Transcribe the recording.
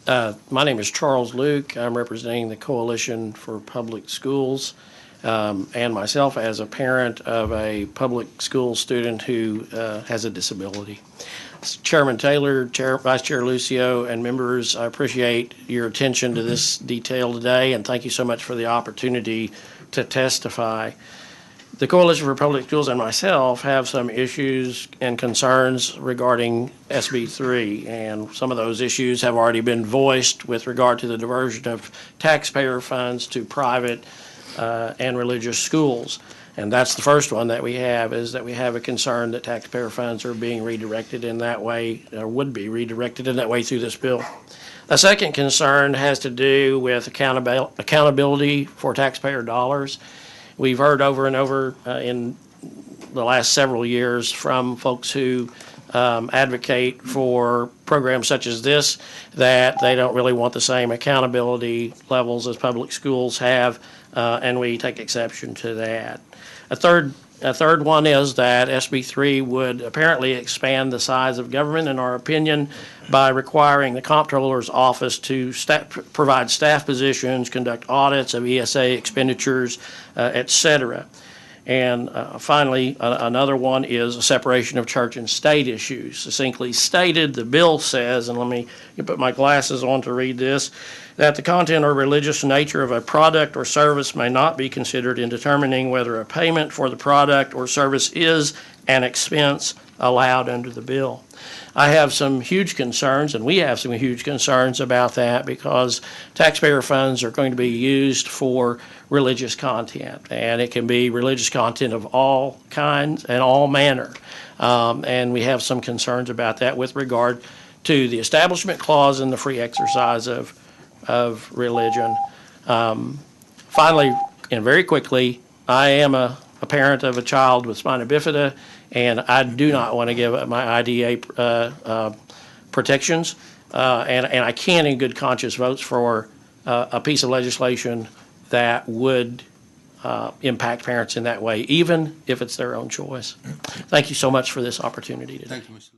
My name is Charles Luke. I'm representing the Coalition for Public Schools and myself as a parent of a public school student who has a disability. Chairman Taylor, Vice Chair Lucio, and members, I appreciate your attention to this detail today, and thank you so much for the opportunity to testify. The Coalition for Public Schools and myself have some issues and concerns regarding SB 3, and some of those issues have already been voiced with regard to the diversion of taxpayer funds to private and religious schools. And that's the first one that we have, is that we have a concern that taxpayer funds are being redirected in that way, or would be redirected in that way through this bill. A second concern has to do with accountability for taxpayer dollars. We've heard over and over in the last several years from folks who advocate for programs such as this that they don't really want the same accountability levels as public schools have, and we take exception to that. A third one is that SB 3 would apparently expand the size of government, in our opinion, by requiring the Comptroller's Office to provide staff positions, conduct audits of ESA expenditures, et cetera. And finally, another one is a separation of church and state issues. Succinctly stated, the bill says, and let me put my glasses on to read this, that the content or religious nature of a product or service may not be considered in determining whether a payment for the product or service is an expense allowed under the bill. I have some huge concerns, and we have some huge concerns about that, because taxpayer funds are going to be used for religious content, and it can be religious content of all kinds and all manner. And we have some concerns about that with regard to the Establishment Clause and the free exercise of religion. Finally, and very quickly, I am a parent of a child with spina bifida, and I do not want to give up my IDA protections, and I can't in good conscience vote for a piece of legislation that would impact parents in that way, even if it's their own choice. Thank you so much for this opportunity today. Thank you, Mr.